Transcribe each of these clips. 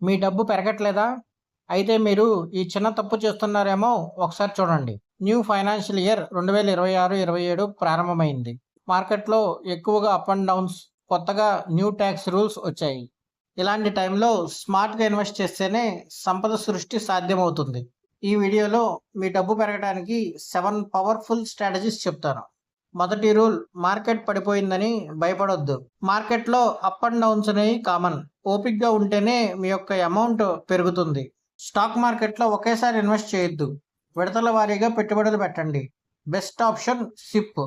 మీ డబ్బు పెరగట్లేదా? అయితే మీరు ఈ చిన్న తప్పు చేస్తున్నారేమో ఒకసారి చూడండి. న్యూ ఫైనాన్షియల్ ఇయర్ 2026, 27 ప్రారంభమైంది. మార్కెట్‌లో ఎక్కువగా అప్ అండ్ డౌన్స్, కొత్తగా న్యూ టాక్స్ రూల్స్ వచ్చాయి. ఇలాంటి టైంలో స్మార్ట్‌గా ఇన్వెస్ట్ చేస్తేనే సంపద సృష్టి సాధ్యమవుతుంది. ఈ వీడియోలో మీ డబ్బు పెరగడానికి 7 పవర్‌ఫుల్ స్ట్రాటజీస్ చెప్తాను. మొదటి రూల్, మార్కెట్ పడిపోయిందని భయపడొద్దు. మార్కెట్‌లో అప్ అండ్ డౌన్స్ అనేవి కామన్. ఓపికగా ఉంటేనే మీ యొక్క అమౌంట్ పెరుగుతుంది. స్టాక్ మార్కెట్‌లో ఒకేసారి ఇన్వెస్ట్ చేయొద్దు. విడతల వారీగా పెట్టుబడులు పెట్టండి. Best option SIP.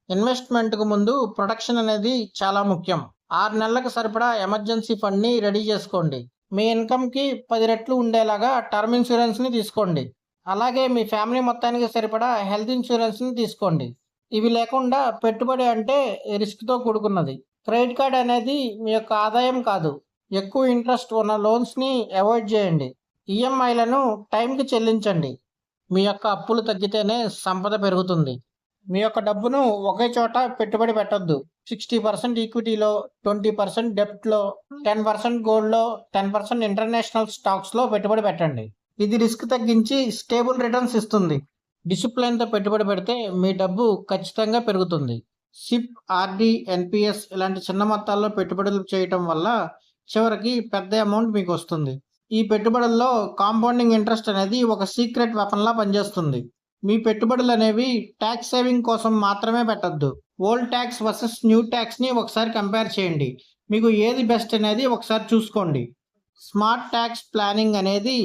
ఇన్వెస్ట్మెంట్‌కు ముందు ప్రొటెక్షన్ అనేది చాలా ముఖ్యం. 6 నెలలకు సరిపడా ఎమర్జెన్సీ ఫండ్‌ని రెడీ చేసుకోండి. మీ ఇన్కమ్‌కి 10 రెట్లు ఉండేలాగా టర్మ్ ఇన్సూరెన్స్‌ని తీసుకోండి. అలాగే మీ ఫ్యామిలీ మొత్తానికి సరిపడా హెల్త్ ఇన్సూరెన్స్‌ని తీసుకోండి. ఇవి లేకుండా పెట్టుబడి అంటే రిస్క్‌తో కూడుకున్నది. క్రెడిట్ కార్డ్ అనేది మీ యొక్క ఆదాయం కాదు. ఎక్కువ ఇంట్రెస్ట్ ఉన్న లోన్స్‌ని అవాయిడ్ చేయండి. ఈఎంఐలను టైంకి చెల్లించండి. మీ యొక్క అప్పులు తగ్గితేనే సంపద పెరుగుతుంది. మీ యొక్క డబ్బును ఒకే చోట పెట్టుబడి పెట్టొద్దు. 60% ఈక్విటీలో, 20% డెబ్ట్‌లో, 10% గోల్డ్‌లో, 10% ఇంటర్నేషనల్ స్టాక్స్‌లో పెట్టుబడి పెట్టండి. ఇది రిస్క్ తగ్గించి స్టేబుల్ రిటర్న్స్ ఇస్తుంది. డిసిప్లిన్‌తో పెట్టుబడి పెడితే మీ డబ్బు ఖచ్చితంగా పెరుగుతుంది. సిప్, ఆర్‌డి, ఎన్‌పిఎస్ ఇలాంటి చిన్న మొత్తాల్లో పెట్టుబడులు చేయటం వల్ల చివరికి పెద్ద అమౌంట్ మీకొస్తుంది. ఈ పెట్టుబడుల్లో కాంపౌండింగ్ ఇంట్రెస్ట్ అనేది ఒక సీక్రెట్ వెపన్‌లా పనిచేస్తుంది. మీ పెట్టుబడులనేవి టాక్స్ సేవింగ్ కోసం మాత్రమే పెట్టొద్దు. ఓల్డ్ టాక్స్ వర్సెస్ న్యూ టాక్స్‌ని ఒకసారి కంపేర్ చేయండి. మీకు ఏది బెస్ట్ అనేది ఒకసారి చూసుకోండి. స్మార్ట్ టాక్స్ ప్లానింగ్ అనేది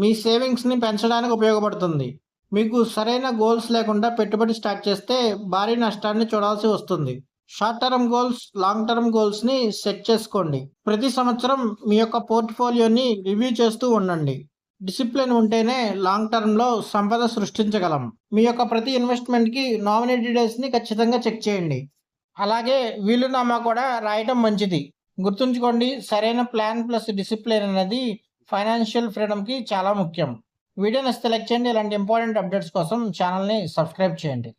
మీ సేవింగ్స్‌ని పెంచడానికి ఉపయోగపడుతుంది. మీకు సరైన గోల్స్ లేకుండా పెట్టుబడి స్టార్ట్ చేస్తే భారీ నష్టాన్ని చూడాల్సి వస్తుంది. Short term goals, long term గోల్స్‌ని సెట్ చేసుకోండి. ప్రతి సంవత్సరం మీ యొక్క పోర్ట్‌ఫోలియోని రివ్యూ చేస్తూ ఉండండి. డిసిప్లిన్ ఉంటేనే లాంగ్ టర్మ్‌లో సంపద సృష్టించగలం. మీ యొక్క ప్రతి ఇన్వెస్ట్‌మెంట్‌కి నామినీ డీటెయిల్స్‌ని ఖచ్చితంగా చెక్ చేయండి. అలాగే వీలునామా కూడా రాయటం మంచిది. గుర్తుంచుకోండి, సరైన ప్లాన్ ప్లస్ డిసిప్లిన్ అనేది ఫైనాన్షియల్ ఫ్రీడమ్‌కి చాలా ముఖ్యం. వీడియో నచ్చితే లైక్ చేయండి. ఇలాంటి ఇంపార్టెంట్ అప్డేట్స్ కోసం ఛానల్‌ని సబ్స్క్రైబ్ చేయండి.